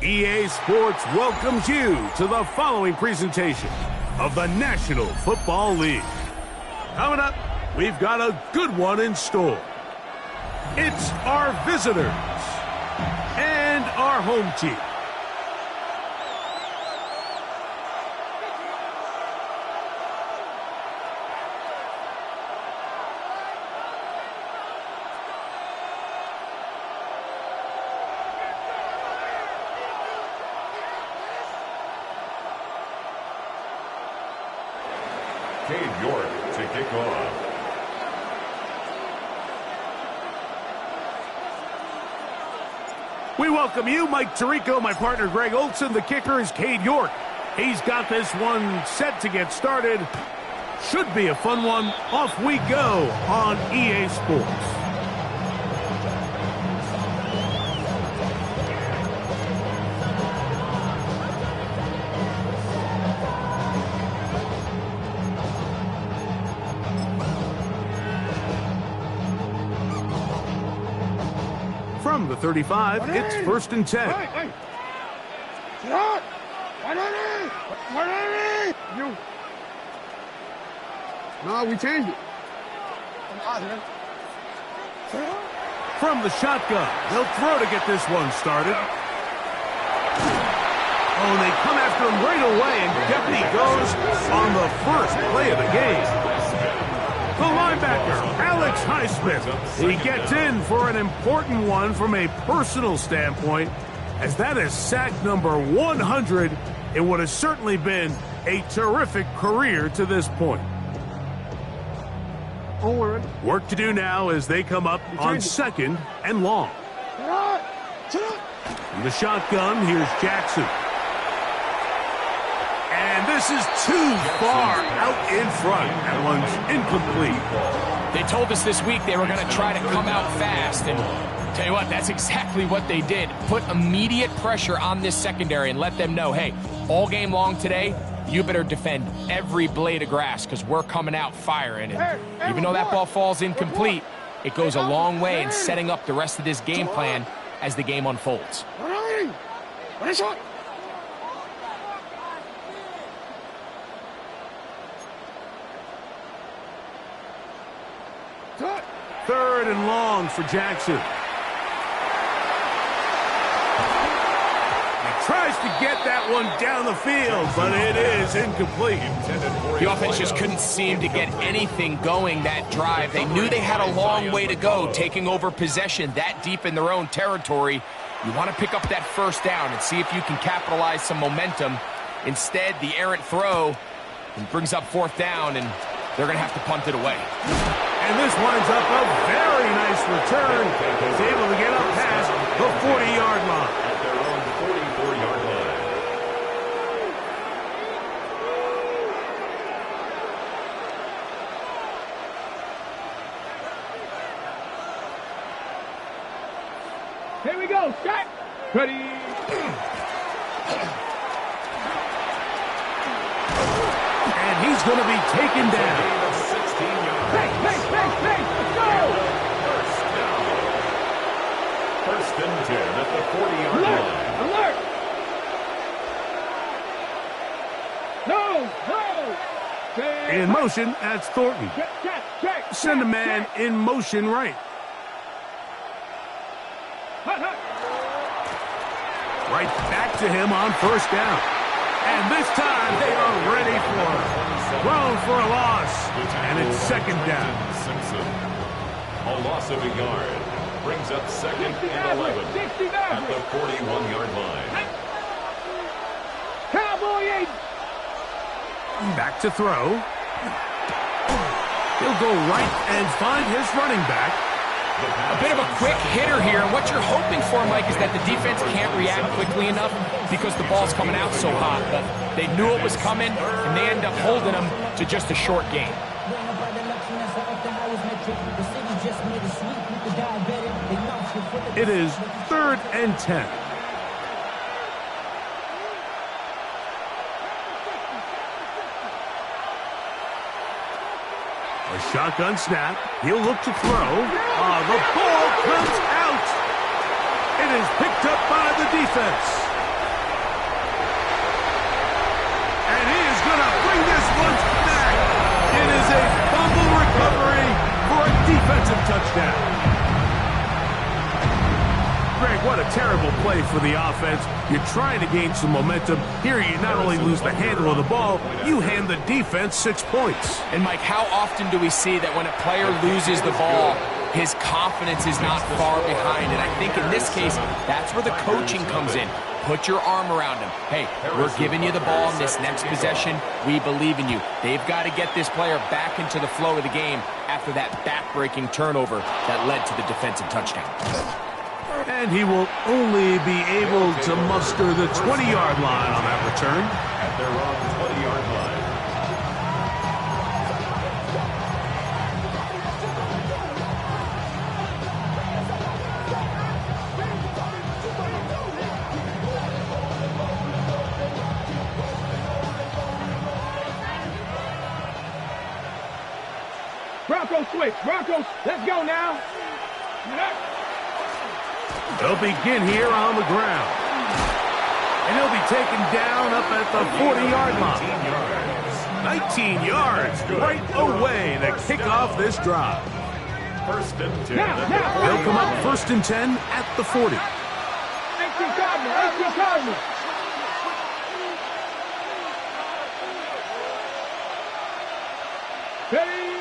EA Sports welcomes you to the following presentation of the National Football League. Coming up, we've got a good one in store. It's our visitors and our home team. Cade York to kick off. We welcome you, Mike Tirico, my partner Greg Olson. The kicker is Cade York. He's got this one set to get started. Should be a fun one. Off we go on EA Sports. From the 35, it's 1st and 10. No, we changed it. From the shotgun, they'll throw to get this one started. Oh, and they come after him right away, and down he goes on the first play of the game. The linebacker, Alex Highsmith, he gets in for an important one from a personal standpoint, as that is sack number 100 in what has certainly been a terrific career to this point. Work to do now as they come up on 2nd and long. From the shotgun, here's Jackson. And this is too far out in front. That one's incomplete. They told us this week they were going to try to come out fast. And tell you what, that's exactly what they did. Put immediate pressure on this secondary and let them know, hey, all game long today, you better defend every blade of grass because we're coming out firing. And even though that ball falls incomplete, it goes a long way in setting up the rest of this game plan as the game unfolds. Third and long for Jackson. He tries to get that one down the field, but it is incomplete. The offense just couldn't seem to get anything going that drive. They knew they had a long way to go, taking over possession that deep in their own territory. You want to pick up that first down and see if you can capitalize some momentum. Instead, the errant throw brings up 4th down, and they're going to have to punt it away. And this winds up a very nice return. He's able to get up past the 40-yard line. At their own 44-yard line. Here we go. Set. Ready. And he's going to be taken down. Hey, let's go! First and 10 at the 40-yard line. Alert! No! In motion, that's Thornton. Send a man in motion right. Right back to him on 1st down. And this time they are ready for him. Thrown for a loss. And it's 2nd down. Simpson. A loss of a yard. Brings up 2nd and 11 at the 41-yard line. Cowboy 8. Back to throw. He'll go right and find his running back. A bit of a quick hitter here, and what you're hoping for, Mike, is that the defense can't react quickly enough because the ball's coming out so hot. But they knew it was coming, and they end up holding them to just a short gain. It is 3rd and 10. A shotgun snap. He'll look to throw. The ball comes out. It is picked up by the defense. recovery for a defensive touchdown. Greg, what a terrible play for the offense. You're trying to gain some momentum. Here you not only lose the handle of the ball, you hand the defense 6 points. And Mike, how often do we see that when a player loses the ball, his confidence is not far behind? And I think in this case, that's where the coaching comes in. Put your arm around him. Hey, we're giving you the ball in this next possession. We believe in you. They've got to get this player back into the flow of the game after that back-breaking turnover that led to the defensive touchdown. And he will only be able to muster the 20-yard line on that return. At their own 20-yard line. Broncos switch. Broncos, let's go now. They'll begin here on the ground. And he'll be taken down up at the 40-yard line. 19 yards right away to kick off this drive. First and 10. They'll come up first and 10 at the 40. 18 Cardinals. 18 Cardinals. Ready?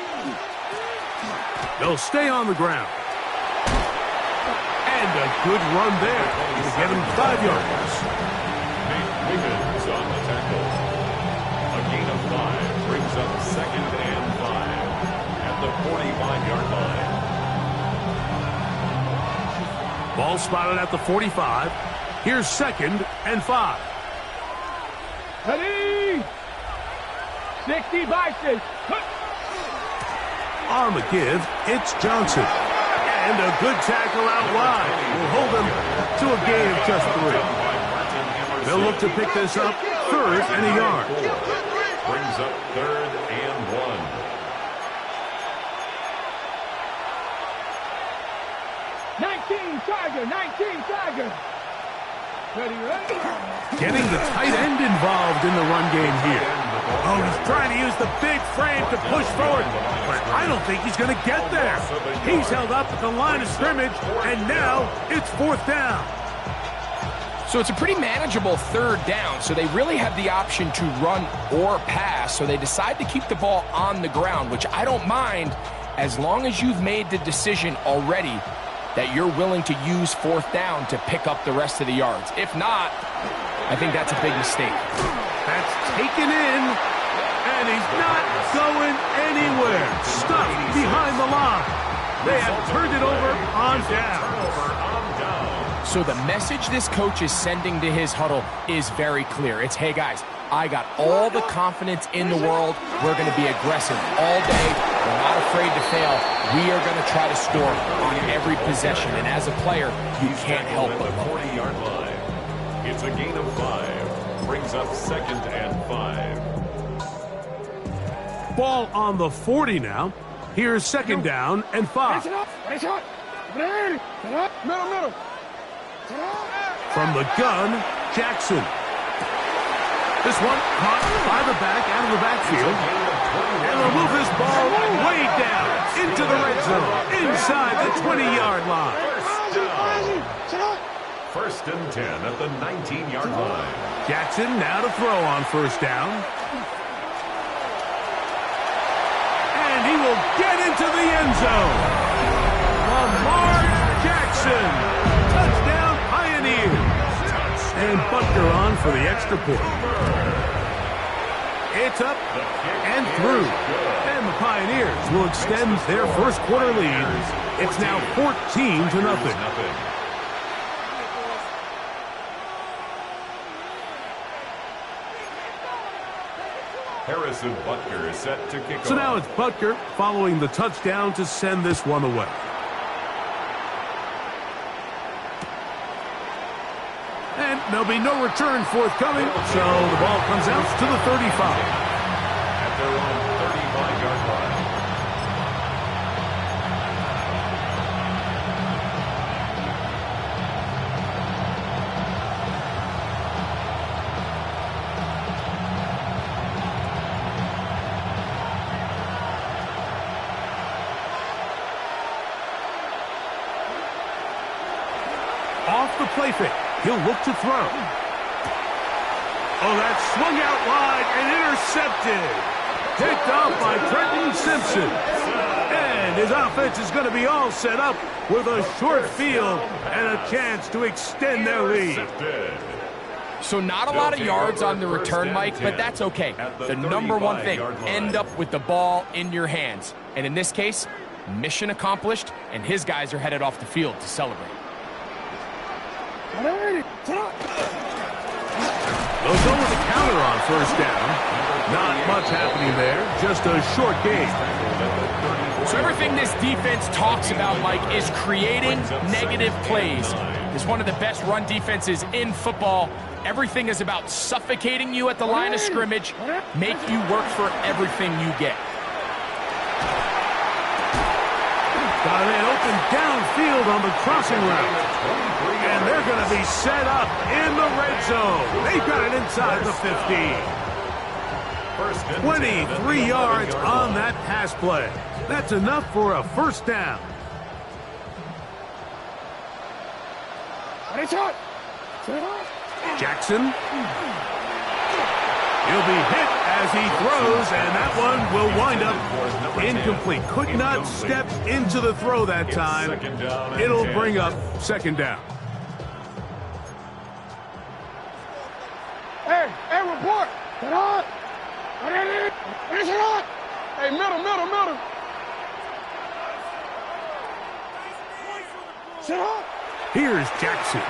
They'll stay on the ground. And a good run there to get him 5 yards. Nate Wiggins on the tackle. A gain of 5 brings up second and 5 at the 45-yard line. Ball spotted at the 45. Here's second and 5. Ready? 60 Vices. On the give, it's Johnson. And a good tackle out wide will hold them to a gain of just 3. They'll look to pick this up third and a yard. Brings up third and 1. 19 Tiger. 19 Tiger. Ready? Getting the tight end involved in the run game here. Oh, he's trying to use the big frame to push forward, but I don't think he's going to get there. He's held up at the line of scrimmage, and now it's 4th down. So it's a pretty manageable 3rd down, so they really have the option to run or pass, so they decide to keep the ball on the ground, which I don't mind as long as you've made the decision already that you're willing to use 4th down to pick up the rest of the yards. If not, I think that's a big mistake. That's taken in, and he's not going anywhere. Stuck behind the line. They have turned it over on down. So the message this coach is sending to his huddle is very clear. It's, hey guys, I got all the confidence in the world. We're going to be aggressive all day. We're not afraid to fail. We are going to try to score on every possession. And as a player, you can't help but love it. 40-yard line. It's a gain of 5. Brings up second and 5. Ball on the 40 now. Here's second down and 5. Middle. From the gun, Jackson. This one caught by the back out of the backfield. And they'll move this ball way down into the red zone, inside the 20-yard line. First and 10 at the 19-yard line. Jackson now to throw on first down. And he will get into the end zone. Lamar Jackson. Touchdown Pioneers. And Butker on for the extra point. It's up and through. And the Pioneers will extend their first quarter lead. It's now 14-0. Harrison Butker is set to kick off. So now it's Butker following the touchdown to send this one away. And there'll be no return forthcoming, so the ball comes out to the 35. At their own 35-yard line. the play fake. He'll look to throw. Oh, that swung out wide and intercepted. Picked off by Trenton Simpson. And his offense is going to be all set up with a short field and a chance to extend their lead. So not a lot of yards on the return, Mike, but that's okay. The number one thing, end up with the ball in your hands. And in this case, mission accomplished, and his guys are headed off the field to celebrate. They'll go with the counter on first down. Not much happening there, just a short game. So everything this defense talks about, Mike, is creating negative plays. It's one of the best run defenses in football. Everything is about suffocating you at the line of scrimmage, make you work for everything you get. Got a man open downfield on the crossing route. And they're going to be set up in the red zone. They've got it inside the 15. 23 yards on that pass play. That's enough for a first down. Jackson. He'll be hit as he throws, and that one will wind up incomplete. Could not step into the throw that time. It'll bring up second down. Hey, report. Get on. Finish it on. Hey, middle. Sit on. Here's Jackson.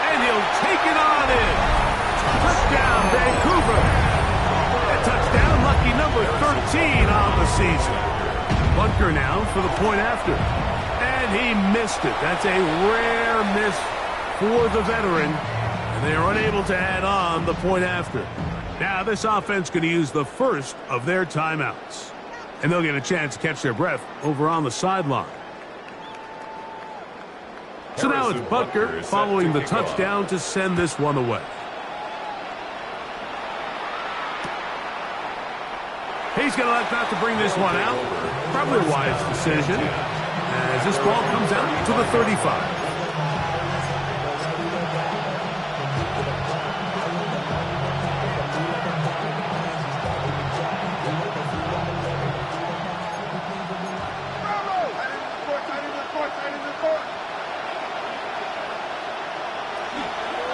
And he'll take it on in. Touchdown, Vancouver. A touchdown, lucky number 13 on the season. Bunker now for the point after. And he missed it. That's a rare miss for the veteran. And they are unable to add on the point after. Now this offense going to use the first of their timeouts. And they'll get a chance to catch their breath over on the sideline. So now it's Butker following the touchdown to send this one away. He's going to elect not to bring this one out. Probably a wise decision as this ball comes out to the 35.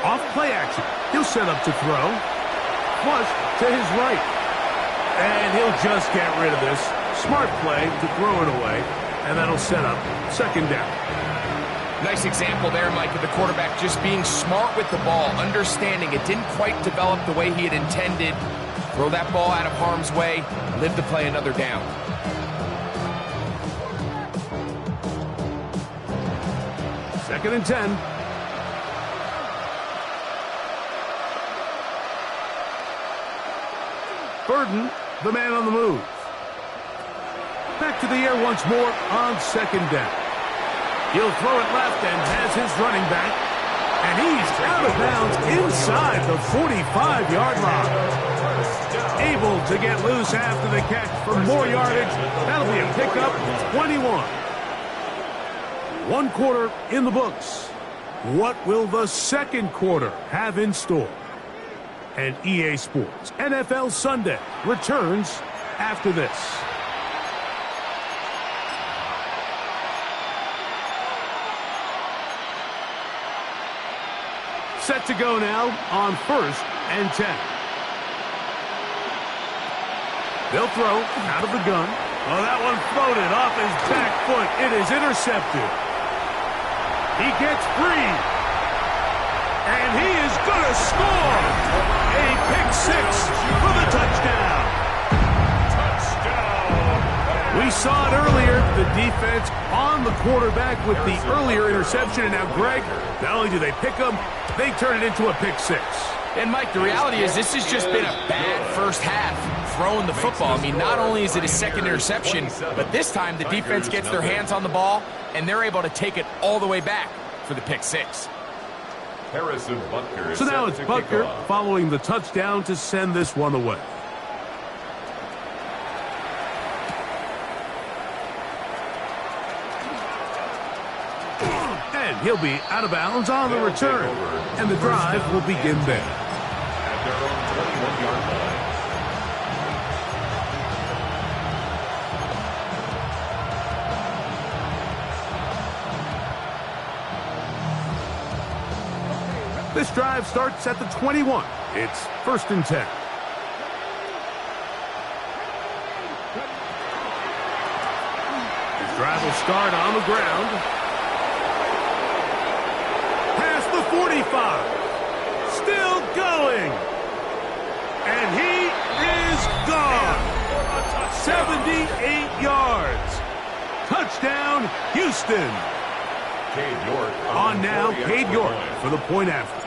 Off play action. He'll set up to throw. Flush to his right. And he'll just get rid of this. Smart play to throw it away. And that'll set up second down. Nice example there, Mike, of the quarterback just being smart with the ball, understanding it didn't quite develop the way he had intended. Throw that ball out of harm's way, live to play another down. Second and 10. Burden, the man on the move. Back to the air once more on second down. He'll throw it left and has his running back. And he's out of bounds inside the 45-yard line. Able to get loose after the catch for more yardage. That'll be a pickup, 21. One quarter in the books. What will the second quarter have in store? And EA Sports NFL Sunday returns after this. Set to go now on first and 10. They'll throw out of the gun. Oh, that one floated off his back foot. It is intercepted. He gets free. And he is going to score. A pick six for the touchdown. We saw it earlier, the defense on the quarterback with the earlier interception. And now, Greg, not only do they pick him, they turn it into a pick six. And, Mike, the reality is this has just been a bad first half throwing the football. I mean, not only is it a second interception, but this time the defense gets their hands on the ball, and they're able to take it all the way back for the pick six. Harrison Butker. So now it's Butker following the touchdown to send this one away. And He'll be out of bounds on the return, and the drive will begin there. At their own 21-yard line. This drive starts at the 21. It's 1st and 10. This drive will start on the ground. Past the 45. Still going. And he is gone. 78 yards. Touchdown, Houston. Cade York On now, Cade York for the point after.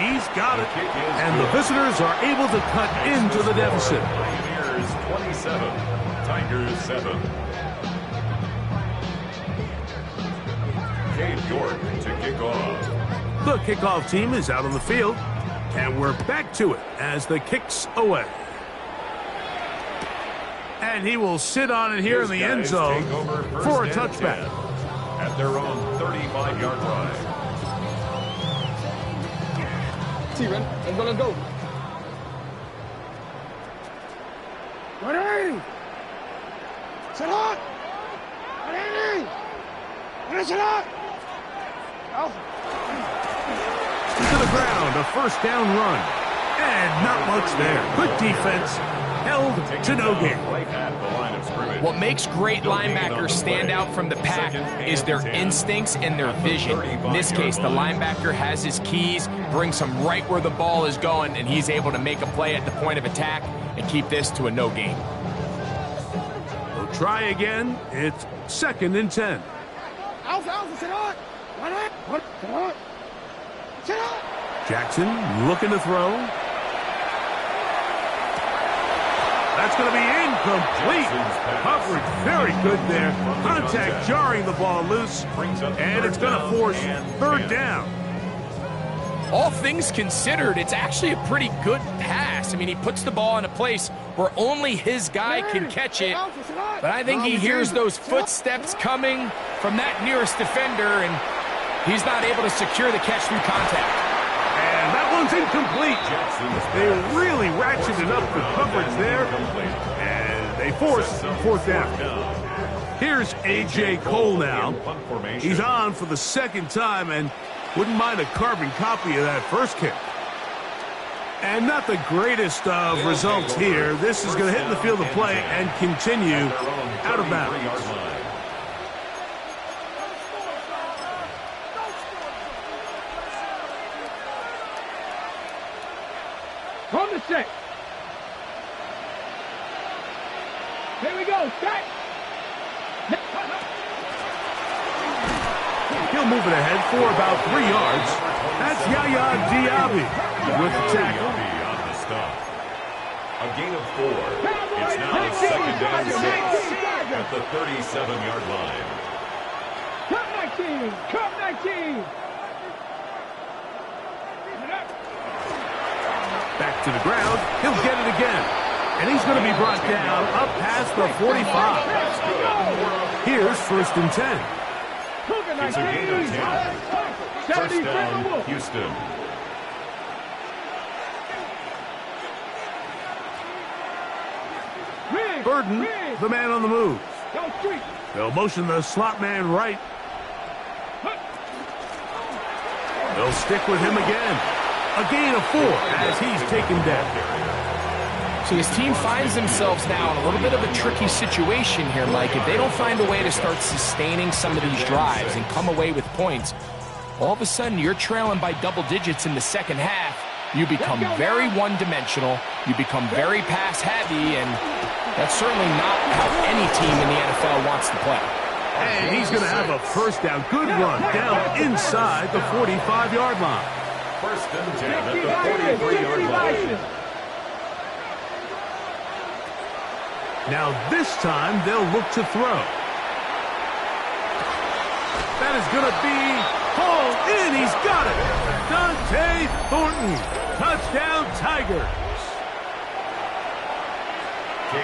He's got it, and the visitors are able to cut into the deficit. Pioneers 27, Tigers 7. Cade York to kick off. The kickoff team is out on the field, and we're back to it as the kick's away. And he will sit on it here in the end zone for a touchback. At their own 35-yard line. T-Ren, let's go. Ready? Set up. Ready? Set up. To the ground, a 1st down run. And not much there. Good defense. Held to no gain. Right at the line of scrimmage. What makes great linebackers stand out from the pack is their instincts and their vision. In this case, the linebacker has his keys, brings him right where the ball is going, and he's able to make a play at the point of attack and keep this to a no gain. We'll try again. It's 2nd and 10. Alpha, sit on. Sit on. Jackson looking to throw. That's going to be incomplete. Coverage very good there. Contact jarring the ball loose. And it's going to force 3rd down. All things considered, it's actually a pretty good pass. I mean, he puts the ball in a place where only his guy can catch it. But I think he hears those footsteps coming from that nearest defender, and he's not able to secure the catch through contact. And that one's incomplete. They really ratcheted up the coverage there, and they force 4th down. Here's A.J. Cole now. He's on for the 2nd time and wouldn't mind a carbon copy of that first kick. And not the greatest of results here. This is going to hit in the field of play and continue out of bounds. From the 6. Here we go. Set. He'll move it ahead for about 3 yards. That's Yaya Diaby with the tackle. On the stop. A gain of 4. It's now 2nd and 6 at the 37-yard line. Cut 19. Cut 19. Back to the ground. He'll get it again. And he's going to be brought down up past the 45. Here's 1st and 10. It's a gain of 10. 1st down, Houston. Burden, the man on the move. They'll motion the slot man right. They'll stick with him again. A gain of 4 as he's taken down. So his team finds themselves now in a little bit of a tricky situation here, Mike. If they don't find a way to start sustaining some of these drives and come away with points, all of a sudden you're trailing by double digits in the 2nd half. You become very one-dimensional. You become very pass-heavy, and that's certainly not how any team in the NFL wants to play. And he's going to have a 1st down. Good run down inside the 45-yard line. 1st and 10 at the 43-yard line. Now this time they'll look to throw. That is going to be hauled in. He's got it. Dante Thornton. Touchdown Tigers.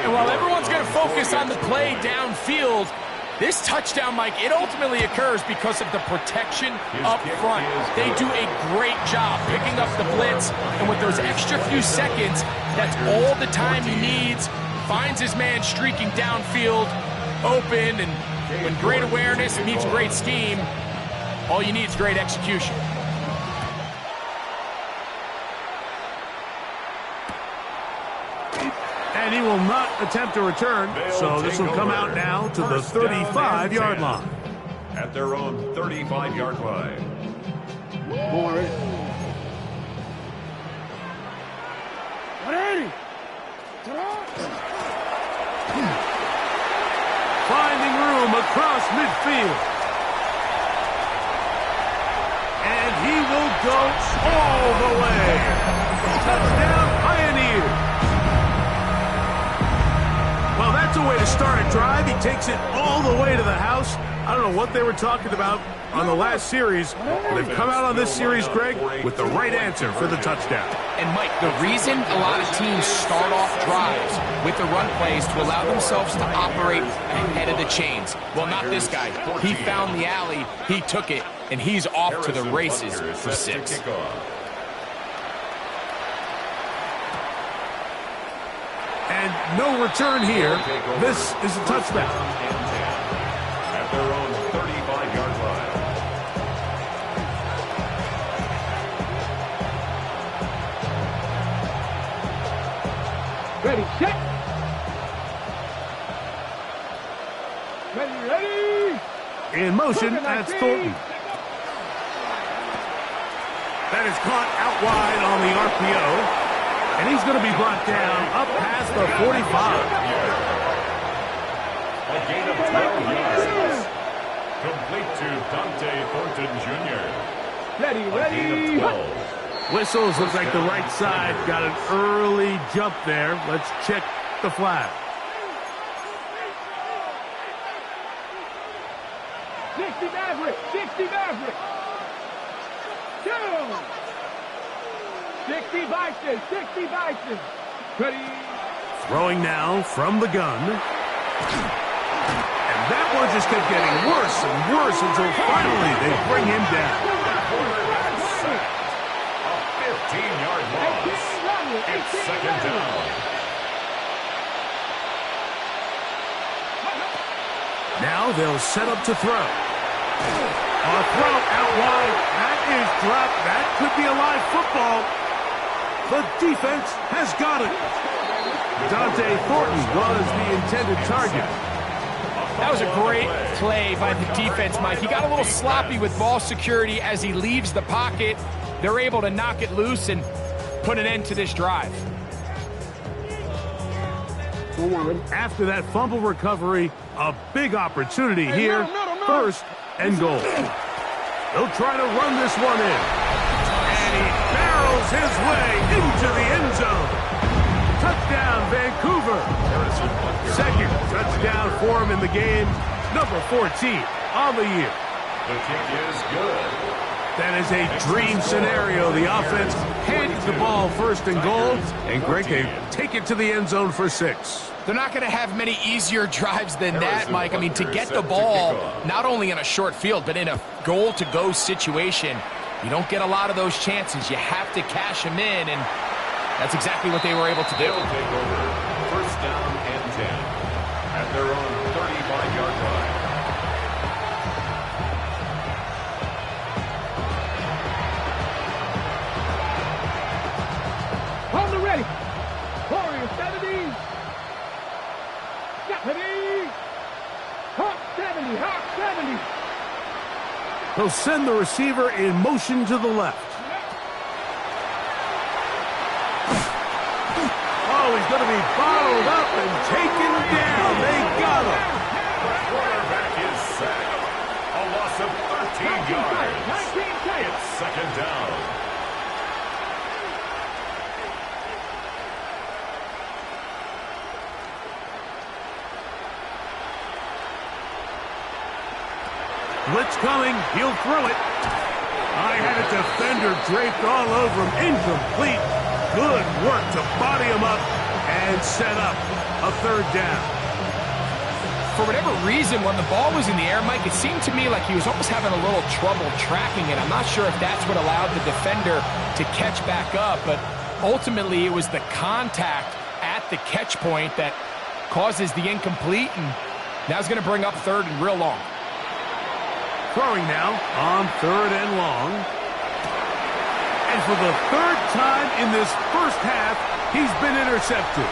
And while everyone's going to focus on the play downfield, This touchdown, Mike, it ultimately occurs because of the protection up front. They do a great job picking up the blitz, and with those extra few seconds, that's all the time he needs. Finds his man streaking downfield, open, and when great awareness meets great scheme, all you need is great execution. And he will not attempt a return, so this will come out now to the 35-yard line. At their own 35-yard line. Finding room across midfield. And he will go all the way. Touchdown, Pioneers. Well, that's a way to start a drive. He takes it all the way to the house. I don't know what they were talking about on the last series. They've come out on this series, Greg, with the right answer for the touchdown. And, Mike, the reason a lot of teams start off drives with the run plays to allow themselves to operate ahead of the chains. Well, not this guy. He found the alley, he took it, and he's off to the races for 6. And no return here. This is a touchback. At their own 35-yard line. Ready, set. Ready. In motion, that's Thornton. That is caught out wide on the RPO. And he's going to be brought down up past the 45. A gain of 12 yards. Complete to Dante Thornton Jr. Ready, A gain of 12. Whistles looks like the right side got an early jump there. Let's check the flag. 60 Maverick, 60 Maverick. 60 Bison, 60 Bison. Ready. Throwing now from the gun. And that one just kept getting worse and worse until finally they bring him down. A 15-yard loss. It's second down. Now they'll set up to throw. A throw out wide. That is dropped. That could be a live football. The defense has got it. Dante Thornton was the intended target. That was a great play by the defense, Mike. He got a little sloppy with ball security as he leaves the pocket. They're able to knock it loose and put an end to this drive. After that fumble recovery, a big opportunity here. First and goal. They'll try to run this one in. And he barrels his way into the end zone. Touchdown, Vancouver. Second touchdown for him in the game. Number 14 on the year. The kick is good. That is a dream scenario. The offense hands the ball first and goal. And Greg, they take it to the end zone for 6. They're not going to have many easier drives than that, Mike. I mean, to get the ball, not only in a short field, but in a goal-to-go situation, you don't get a lot of those chances. You have to cash them in, and that's exactly what they were able to do. They'll take over first down and 10 at their own 35-yard line. On the ready. Warrior 70. 70. Hawk 70. Hawk 70. He'll send the receiver in motion to the left. Oh, he's going to be bottled up and taken down. They got him. The quarterback is sacked. A loss of 13 yards. It's second down. Blitz coming. He'll throw it. I had a defender draped all over him. Incomplete. Good work to body him up and set up a third down. for whatever reason, when the ball was in the air, Mike, it seemed to me like he was almost having a little trouble tracking it. I'm not sure if that's what allowed the defender to catch back up, but ultimately it was the contact at the catch point that causes the incomplete, and now it's going to bring up third and real long. Throwing now on third and long. And for the third time in this first half, he's been intercepted.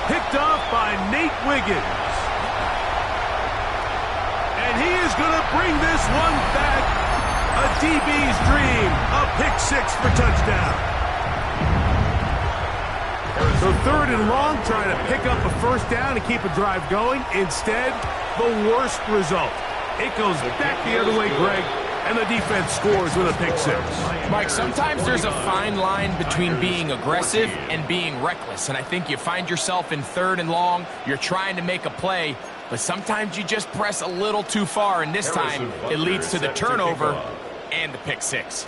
Picked off by Nate Wiggins. And he is going to bring this one back. A DB's dream. A pick six for touchdown. So third and long, trying to pick up a first down and keep a drive going. Instead, the worst result. It goes back the other way, Greg, and the defense scores with a pick six. Mike, sometimes there's a fine line between being aggressive and being reckless, and I think you find yourself in third and long, you're trying to make a play, but sometimes you just press a little too far, and this time it leads to the turnover and the pick six.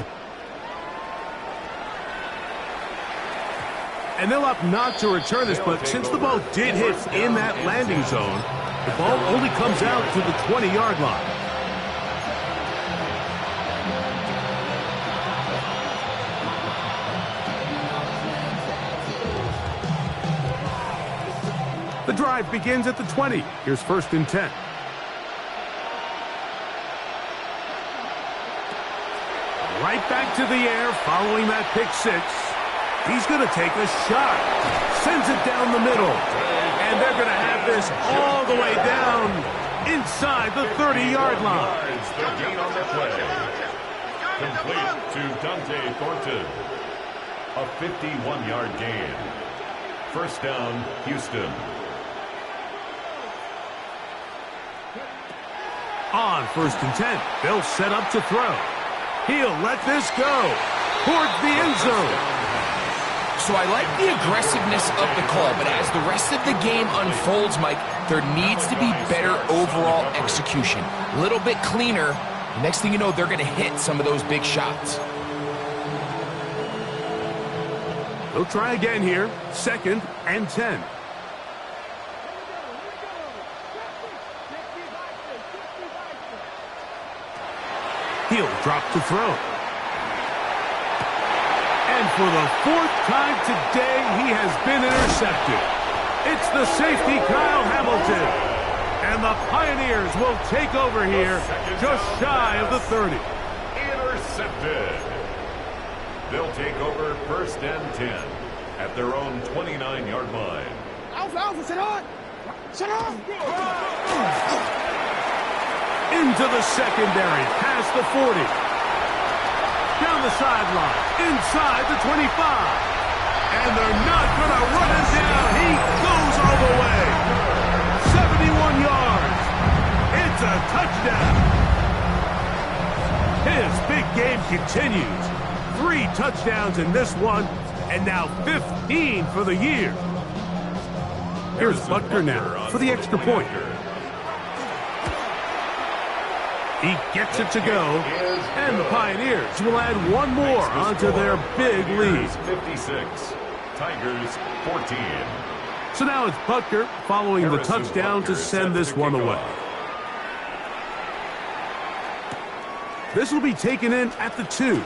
And they'll opt not to return this, but since the ball did hit in that landing zone, the ball only comes out to the 20-yard line. The drive begins at the 20. Here's first and 10. Right back to the air following that pick six. He's going to take a shot. Sends it down the middle. And they're going to have this all the way down inside the 30-yard line. The gain on the play. Complete to Dante Thornton. A 51-yard gain. First down, Houston. On first and 10, they'll set up to throw. He'll let this go towards the end zone. So I like the aggressiveness of the call, but as the rest of the game unfolds, Mike, there needs to be better overall execution. A little bit cleaner. Next thing you know, they're going to hit some of those big shots. They'll try again here. Second and 10. He'll drop to throw. And for the fourth time today, he has been intercepted. It's the safety, Kyle Hamilton. And the Pioneers will take over here just shy of the 30. Intercepted. They'll take over first and 10 at their own 29-yard line. Alpha, sit on! Sit on! Into the secondary, past the 40. Down the sideline, inside the 25. And they're not going to run him down. He goes all the way. 71 yards. It's a touchdown. His big game continues. 3 touchdowns in this one, and now 15 for the year. Here's Butker now for the extra point. He gets it to go, and the Pioneers will add one more onto their big lead. 56, Tigers 14. So now it's Butker following the touchdown to send this one away. This will be taken in at the 2.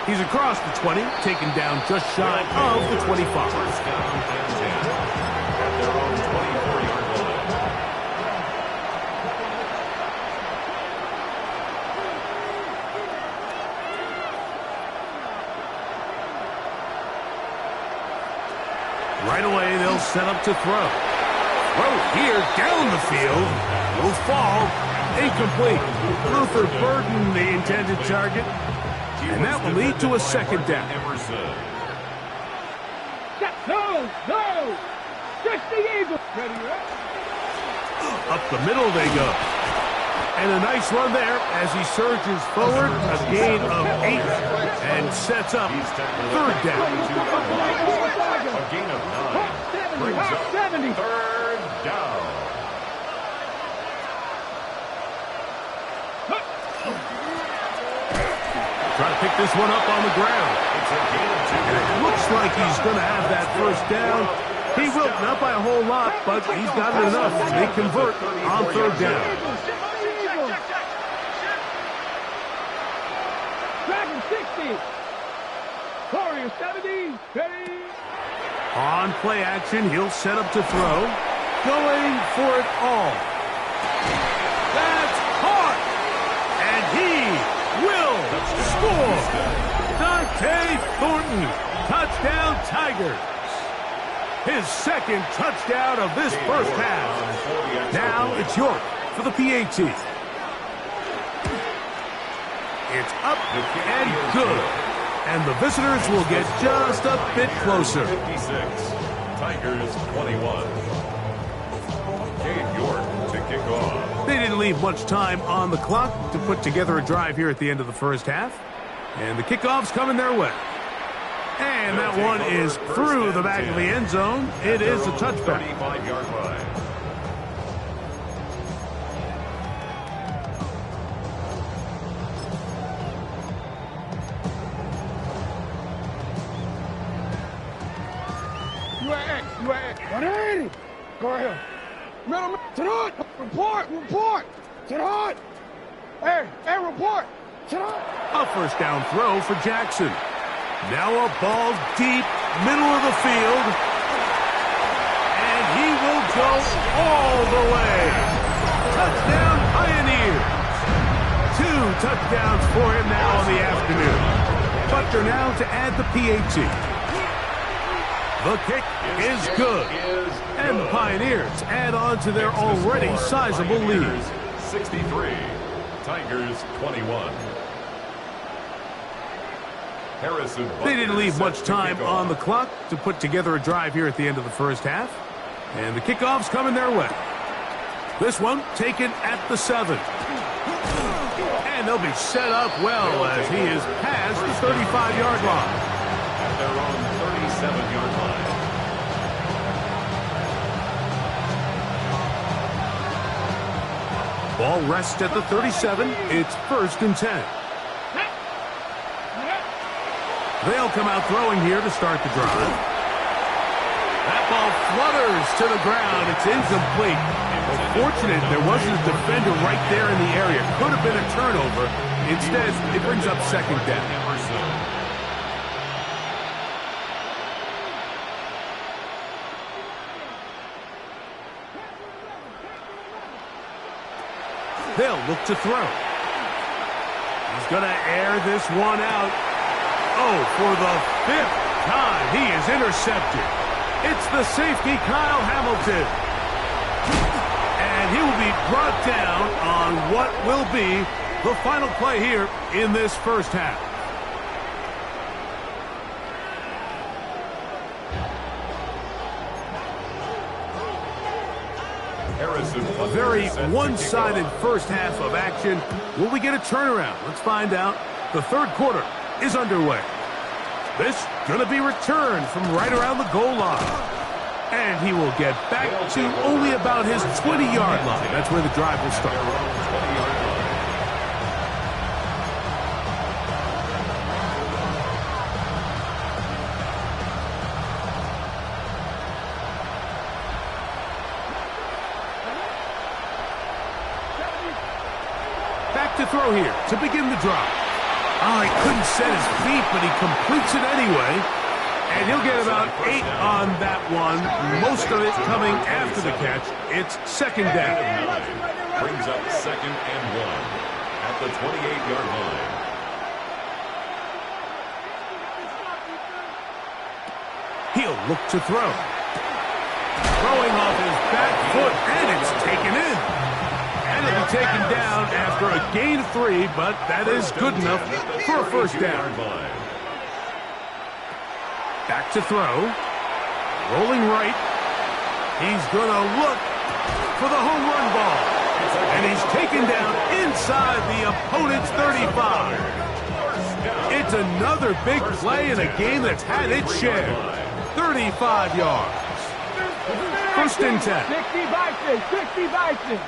He's across the 20, taken down just shy of the 25. First down and 10 at their own 24-yard line. Right away, they'll set up to throw. Throw here down the field. Will fall. Incomplete. Luther Burden, the intended target. And that will lead to a second down. No! Just the Eagles! Ready, right? Up the middle they go. And a nice run there as he surges forward. A gain of 8 and sets up third down. A gain of 9 brings up 70. third down. Try to pick this one up on the ground. It's a gain of 2. And it looks like he's going to have that first down. He will, not by a whole lot, but he's got it enough. They convert on third down. Dragon 60. Warrior 70. Ready. On play action, he'll set up to throw. Going for it all. That's caught. And he will score. Dante Thornton. Touchdown Tigers. His second touchdown of this first half. Now it's York for the PAT. It's up and good. And the visitors will get just a bit closer. 56, Tigers 21. Cade York to kick off. They didn't leave much time on the clock to put together a drive here at the end of the first half. And the kickoff's coming their way. And that one is through the back of the end zone. It is a touchback. 35-yard line. UAA. 180. Go ahead. Middle, to the hood. Report. To the hood. Hey, report. To the hood. A first down throw for Jackson. Now a ball deep, middle of the field. And he will go all the way. Touchdown Pioneers. 2 touchdowns for him now on the afternoon. Butler now to add the PAT. The kick is good. And the Pioneers add on to their already sizable lead. 63, Tigers 21. Harrison. They didn't leave much time on the clock to put together a drive here at the end of the first half. And the kickoff's coming their way. This one taken at the 7. And they'll be set up well as he is past the 35-yard line. At their own 37-yard line. Ball rests at the 37. It's 1st and 10. They'll come out throwing here to start the drive. That ball flutters to the ground. It's incomplete. Fortunate there wasn't a defender right there in the area. Could have been a turnover. Instead, it brings up 2nd down. They'll look to throw. He's going to air this one out. Oh, for the 5th time, he is intercepted. It's the safety, Kyle Hamilton. And he will be brought down on what will be the final play here in this first half. A very one-sided first half of action. Will we get a turnaround? Let's find out. The third quarter is underway. This going to be returned from right around the goal line. And he will get back to only about his 20-yard line. That's where the drive will start. Back to throw here to begin the drive. Oh, he couldn't set his feet, but he completes it anyway. And he'll get about 8 on that one. Most of it coming after the catch. It's 2nd down. Brings up 2nd and 1 at the 28-yard line. He'll look to throw. Throwing off his back foot, and it's taken in. And it'll be taken down after a gain of 3, but that is good enough for a first down. Back to throw. Rolling right. He's going to look for the home run ball. And he's taken down inside the opponent's 35. It's another big play in a game that's had its share. 35 yards. 1st and 10. 60 Vikings. 60 Vikings.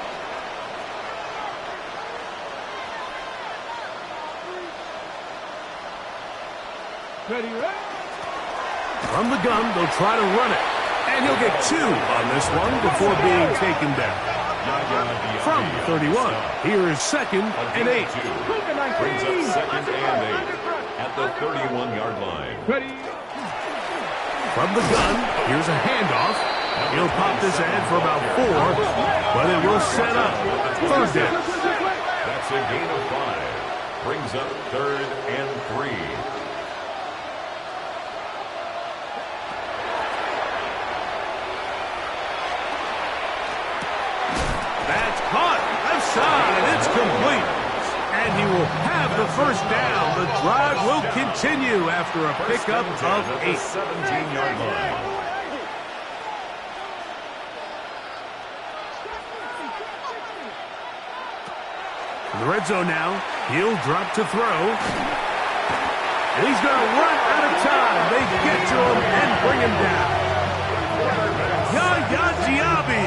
Ready, ready. From the gun, they'll try to run it. And he'll get 2 on this one before being taken down. From 31, here is 2nd and 8. Brings up 2nd and 8 at the 31-yard line. Ready. From the gun, here's a handoff. He'll pop this ahead for about 4, but it will set up 3rd down. That's a gain of 5. Brings up 3rd and 3. That's caught. Left side. It's complete. And he will have the 1st down. The drive will continue after a pickup of 8. 17-yard line. In the red zone now. He'll drop to throw. And he's going to run out of time. They get to him and bring him down. Yaya Diaby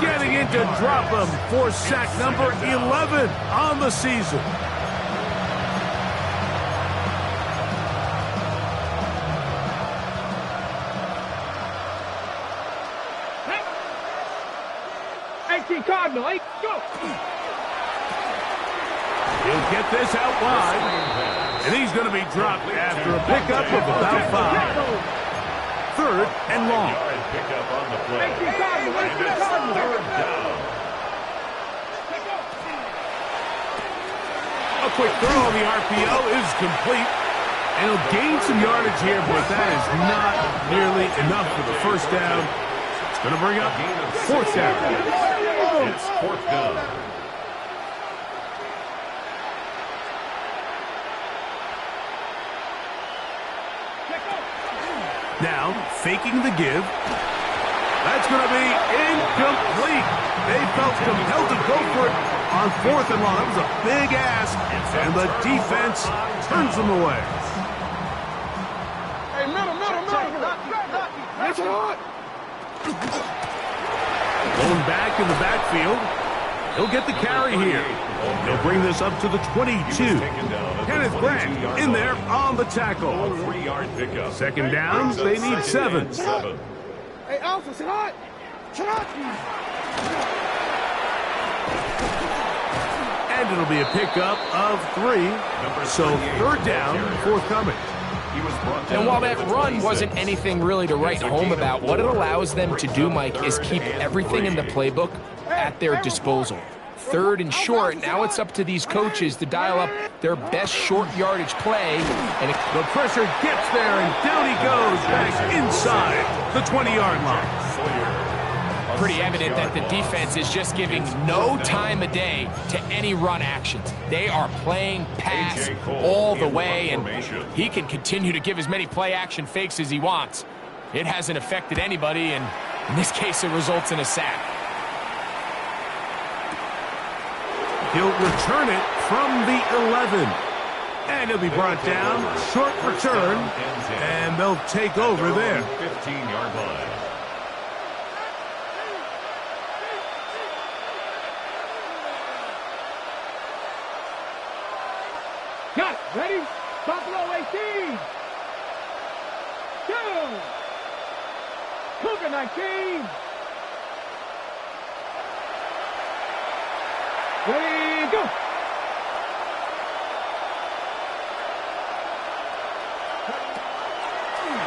getting in to drop him for sack number 11 on the season. Hey, Cardinal, hey, go. He'll get this out wide, and he's going to be dropped after a pickup of about 5. 3rd and long. Yard pickup on the play. Hey, Cardinal, And it's 3rd down. A quick throw on the RPO is complete. And he'll gain some yardage here, but that is not nearly enough for the 1st down. It's going to bring up 4th down. It's 4th down. Now, faking the give. That's going to be incomplete. They felt compelled to go for it on 4th and long. That was a big ask, and the defense turns them away. Hey, middle. That's it hard. Going back in the backfield. He'll get the carry here. He'll bring this up to the 22. Kenneth Grant in there on the tackle. 3-yard pickup. 2nd down, they need 7. Hey, Alpha, sit hot. And it'll be a pickup of 3. So 3rd down, forthcoming. And while that run wasn't anything really to write home about, what it allows them to do, Mike, is keep everything in the playbook at their disposal. 3rd and short, now it's up to these coaches to dial up their best short yardage play. And the pressure gets there, and down he goes back inside the 20-yard line. Pretty evident that the defense is just giving no time of day to any run actions. They are playing pass all the way, and he can continue to give as many play-action fakes as he wants. It hasn't affected anybody, and in this case, it results in a sack. He'll return it from the 11. And he'll be brought down, short return, and they'll take over there. 15-yard line. Got it. Ready? Buffalo 18. 2. Cougar 19. Ready, go.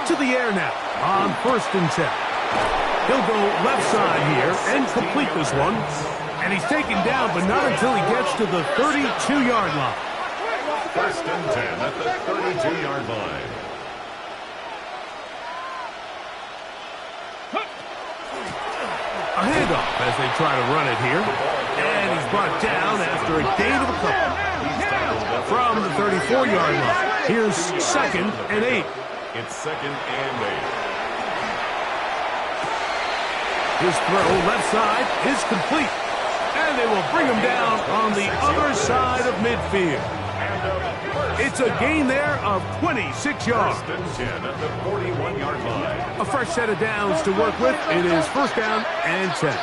To the air now on 1st and 10. He'll go left side here and complete this one. And he's taken down, but not until he gets to the 32-yard line. 1st and 10 at the 32-yard line. A handoff as they try to run it here. And he's brought down after a gain of a couple. From the 34-yard line. Here's 2nd and 8. It's 2nd and 8. His throw left side is complete. And they will bring him down on the other side of midfield. It's a gain there of 26 yards. 1st and 10 at the 41-yard line. A fresh set of downs to work with. It is 1st down and 10.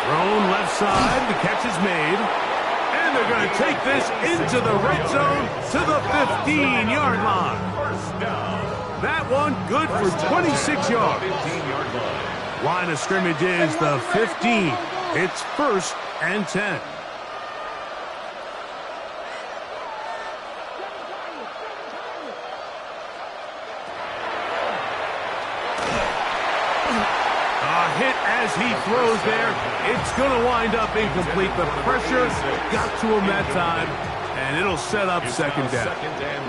Thrown left side. The catch is made. And they're going to take this into the red zone to the 15-yard line. That one good for 26 yards. 15-yard line. Line of scrimmage is the 15. It's 1st and 10. Hit as he throws there. It's going to wind up incomplete. The pressure got to him that time, and it'll set up second down. 2nd and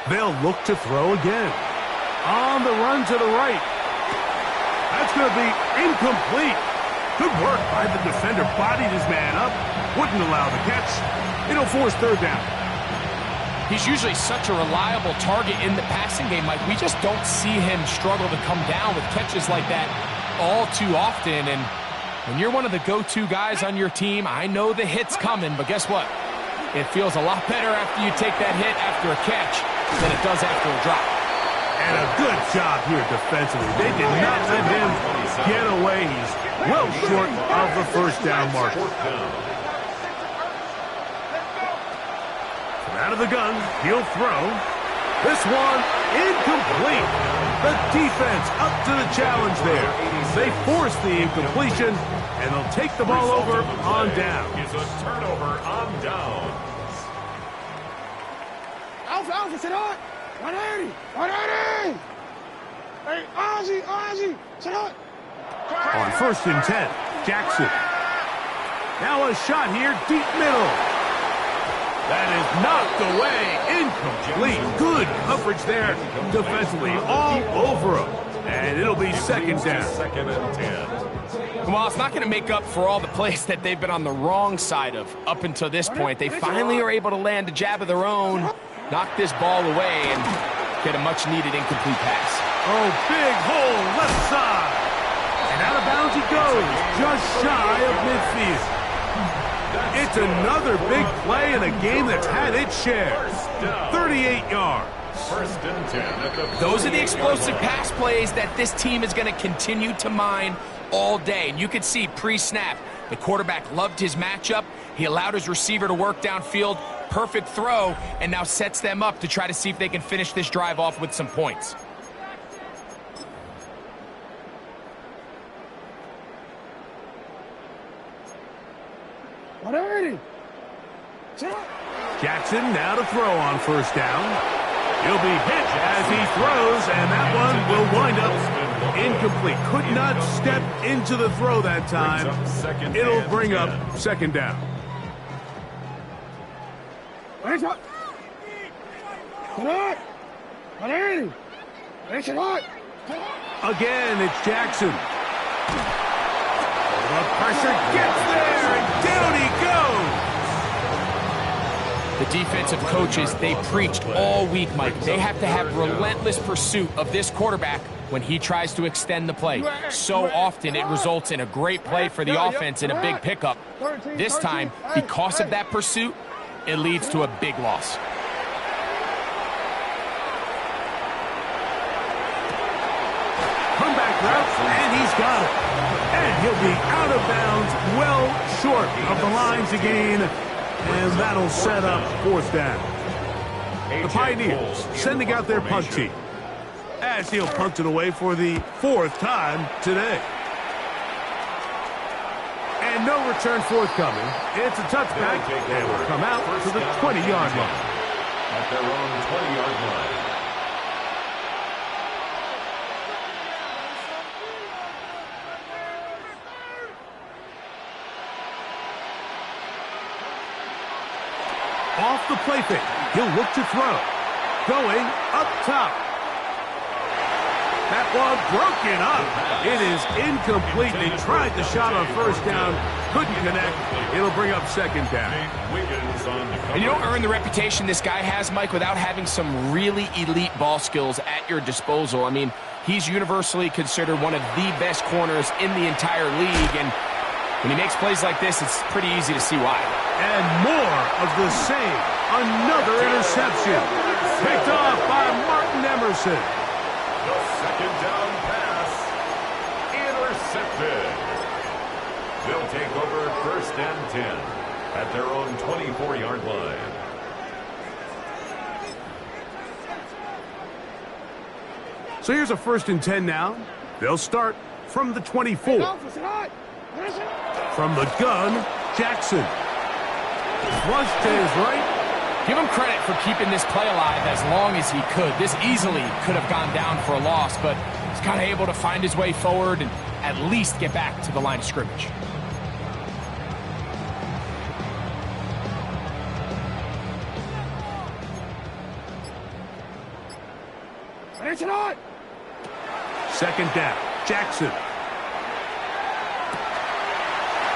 10. They'll look to throw again. On the run to the right. That's going to be incomplete. Good work by the defender. Bodied his man up. Wouldn't allow the catch. It'll force 3rd down. He's usually such a reliable target in the passing game, Mike. We just don't see him struggle to come down with catches like that all too often. And when you're one of the go-to guys on your team, I know the hit's coming, but guess what? It feels a lot better after you take that hit after a catch than it does after a drop. And a good job here defensively. They did not let him get away. He's well short of the 1st down marker. Out of the gun, he'll throw. This one, incomplete. The defense up to the challenge there. They force the incompletion, and they'll take the ball over on down. Is a turnover on down. Alpha, sit on. 180, 180. Hey, Ozzie, sit on. On 1st and 10, Jackson. Now a shot here, deep middle. That is knocked away, incomplete. Good coverage there defensively, all over him. And it'll be 2nd down. 2nd and 10. Well, it's not going to make up for all the plays that they've been on the wrong side of up until this point. They finally are able to land a jab of their own, knock this ball away, and get a much-needed incomplete pass. Oh, big hole, left side. And out of bounds he goes, just shy of midfield. It's another big play in a game that's had its share. 38 yards. 1st and 10 at the Those are the explosive pass plays that this team is going to continue to mine all day. And you could see pre-snap, the quarterback loved his matchup. He allowed his receiver to work downfield. Perfect throw, and now sets them up to try to see if they can finish this drive off with some points. Jackson now to throw on 1st down. He'll be hit as he throws, and that one will wind up incomplete. Could not step into the throw that time. It'll bring up 2nd down. Again, it's Jackson. The pressure gets there, and down he goes. The defensive coaches, they preached all week, Mike. They have to have relentless pursuit of this quarterback when he tries to extend the play. So often it results in a great play for the offense and a big pickup. This time, because of that pursuit, it leads to a big loss. Comeback route, and he's got it. And he'll be out of bounds, well short of the line to gain. And that'll set up 4th down. The Pioneers sending out their punt team as he'll punt it away for the 4th time today. And no return forthcoming. It's a touchback. They will come out to the 20-yard line. At their own 20-yard line. Off the play fake, he'll look to throw. Going up top. That ball broken up. It is incomplete. They tried the shot on 1st down. Couldn't connect. It'll bring up 2nd down. And you don't earn the reputation this guy has, Mike, without having some really elite ball skills at your disposal. I mean, he's universally considered one of the best corners in the entire league. And when he makes plays like this, it's pretty easy to see why. And more of the same. Another interception. Picked off by Martin Emerson. The 2nd down pass intercepted. They'll take over 1st and 10 at their own 24-yard line. So here's a 1st and 10 now. They'll start from the 24. From the gun, Jackson. Flush to his right. Give him credit for keeping this play alive as long as he could. This easily could have gone down for a loss, but he's kind of able to find his way forward and at least get back to the line of scrimmage. Second down, Jackson.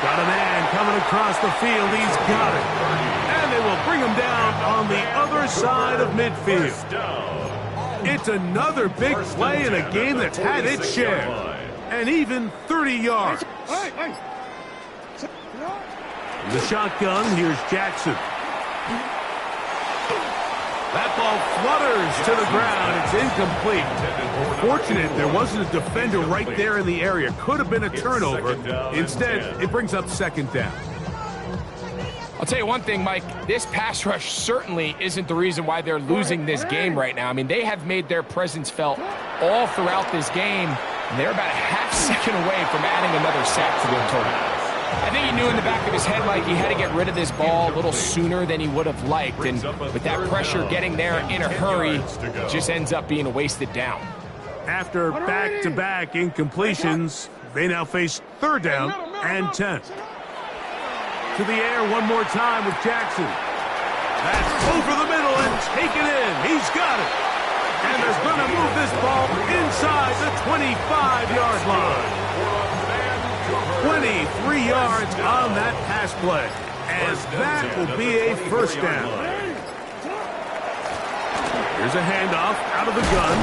Got a man coming across the field. He's got it. And they will bring him down on the other side of midfield. It's another big play in a game that's had its share. And even 30 yards. In the shotgun, here's Jackson. That ball flutters to the ground. It's incomplete. Fortunate there wasn't a defender right there in the area. Could have been a turnover. Instead, it brings up 2nd down. I'll tell you one thing, Mike. This pass rush certainly isn't the reason why they're losing this game right now. I mean, they have made their presence felt all throughout this game. And they're about a half second away from adding another sack to their total. I think he knew in the back of his head, Mike, he had to get rid of this ball a little sooner than he would have liked. And with that pressure getting there in a hurry, it just ends up being a wasted down. After back-to-back incompletions, they now face 3rd down and 10. To the air one more time with Jackson. That's over the middle and taken in. He's got it. And they're going to move this ball inside the 25-yard line. 23 yards on that pass play. And that will be a 1st down. Here's a handoff out of the gun.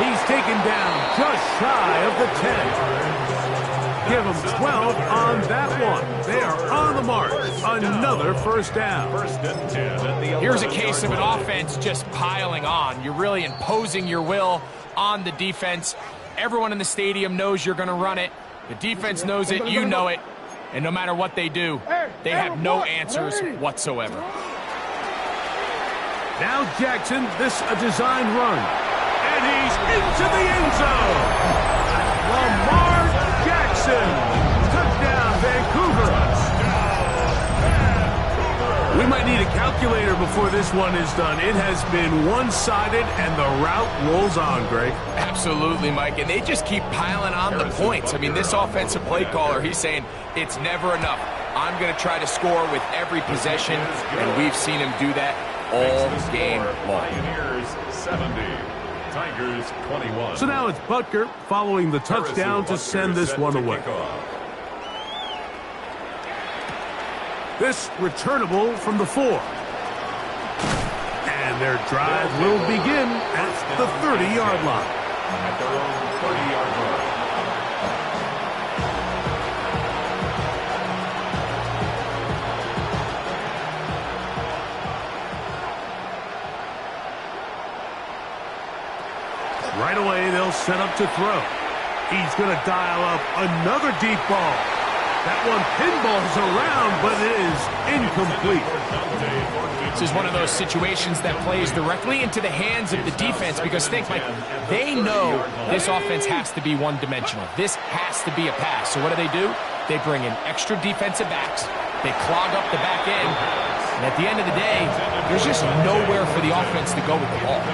He's taken down just shy of the 10. Give him 12 on that one. They are on the mark. Another 1st down. Here's a case of an offense just piling on. You're really imposing your will on the defense. Everyone in the stadium knows you're going to run it. The defense knows it, you know it, and no matter what they do, they have no answers whatsoever. Now Jackson, this a designed run, and he's into the end zone. Lamar Jackson, touchdown Vancouver. We might need a calculator before this one is done. It has been one-sided, and the route rolls on, Greg. Absolutely, Mike, and they just keep piling on the points. I mean, this offensive play caller, he's saying it's never enough. I'm going to try to score with every possession, and we've seen him do that all game long. Pioneers 70, Tigers 21. So now it's Butker following the touchdown to send this one away. This returnable from the 4. And their drive will begin at the 30-yard line. At their own 30-yard line. Right away, they'll set up to throw. He's going to dial up another deep ball. That one pinballs around, but it is incomplete. This is one of those situations that plays directly into the hands of the defense because think, Mike, they know this offense has to be one-dimensional. This has to be a pass. So what do? They bring in extra defensive backs. They clog up the back end. And at the end of the day, there's just nowhere for the offense to go with the ball.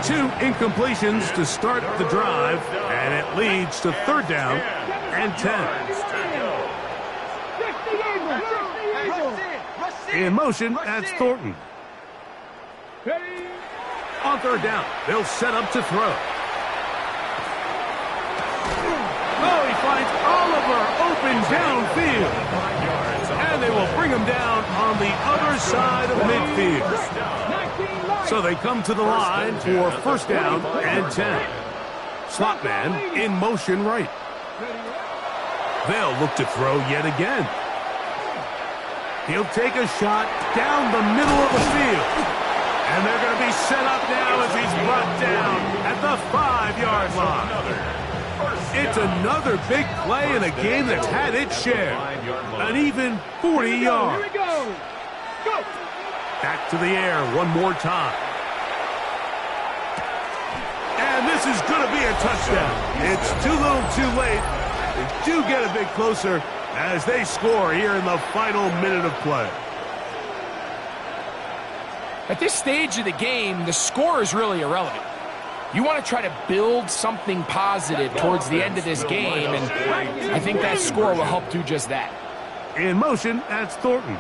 2 incompletions to start the drive, and it leads to 3rd down and 10. In motion, that's Thornton. On 3rd down, they'll set up to throw. Oh, he finds Oliver open downfield. And they will bring him down on the other side of midfield. So they come to the line for 1st down and 10. Slot man in motion right. They'll look to throw yet again. He'll take a shot down the middle of the field. And they're going to be set up now as he's brought down at the 5-yard line. It's another big play in a game that's had its share. An even 40 yards. Here we go. Go. Back to the air one more time. And this is going to be a touchdown. It's too little too late. They do get a bit closer as they score here in the final minute of play. At this stage of the game, the score is really irrelevant. You want to try to build something positive towards the end of this game, and I think that score will help do just that. In motion, that's Thornton.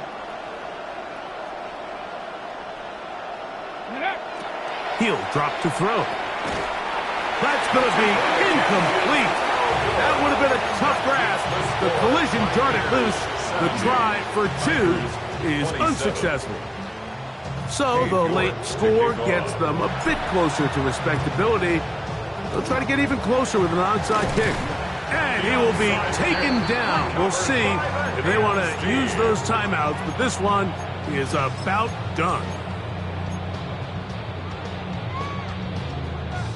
He'll drop to throw. That's going to be incomplete. That would have been a tough grasp. The collision jarred it loose. The try for 2 is unsuccessful. So the late score gets them a bit closer to respectability. They'll try to get even closer with an onside kick. And he will be taken down. We'll see if they want to use those timeouts, but this one is about done.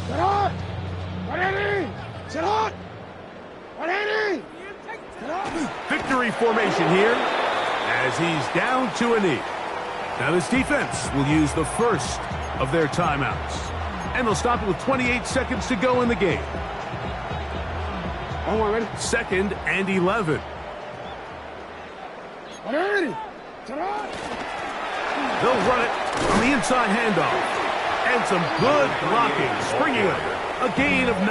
Sit hot. Ready. Sit hot. Ready. Sit hot. Victory formation here as he's down to a knee. Now this defense will use the first of their timeouts. And they'll stop it with 28 seconds to go in the game. On one, ready. 2nd and 11. Ready. Sit hot. They'll run it on the inside handoff. And some good blocking, springing up. A gain of 9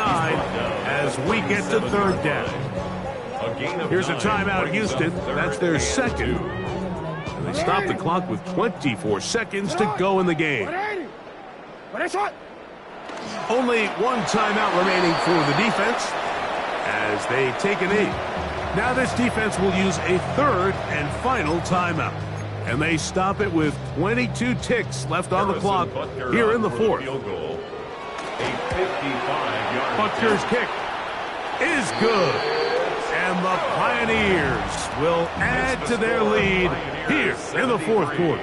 as we get to 3rd down. Here's a timeout, Houston. That's their second. And they stop the clock with 24 seconds to go in the game. Only one timeout remaining for the defense as they take a knee. Now this defense will use a 3rd and final timeout. And they stop it with 22 ticks left on the clock here in the 4th. Butker's kick is good. And the Pioneers will add to their lead here in the 4th quarter.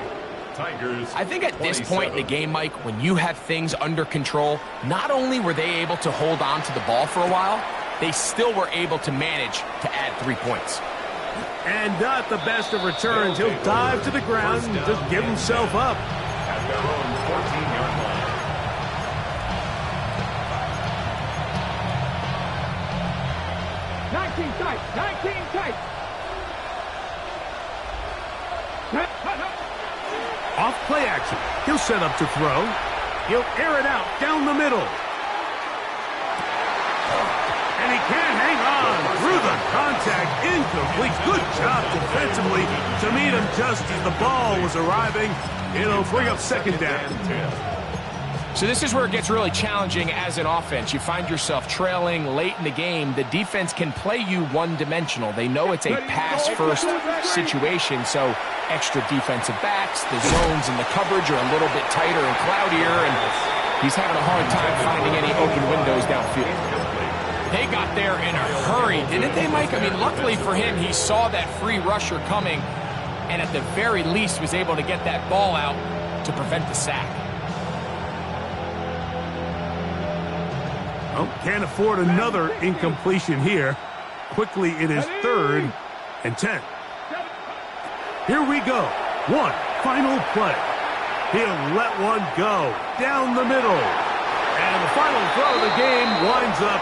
I think at this point in the game, Mike, when you have things under control, not only were they able to hold on to the ball for a while, they still were able to manage to add 3 points. And not the best of returns. He'll dive to the ground and just give himself up. At their own 14-yard line. 19 tight. 19 tight. Off play action. He'll set up to throw. He'll air it out down the middle. And he can't hang on through the contact. Incomplete. Good job defensively to meet him just as the ball was arriving. It'll bring up 2nd down. So this is where it gets really challenging as an offense. You find yourself trailing late in the game. The defense can play you one-dimensional. They know it's a pass-first situation, so extra defensive backs, the zones and the coverage are a little bit tighter and cloudier, and he's having a hard time finding any open windows downfield. They got there in a hurry, didn't they, Mike? I mean, luckily for him, he saw that free rusher coming, and at the very least was able to get that ball out to prevent the sack. Well, can't afford another incompletion here. Quickly, it is 3rd and 10. Here we go. One final play. He'll let one go down the middle. And the final throw of the game winds up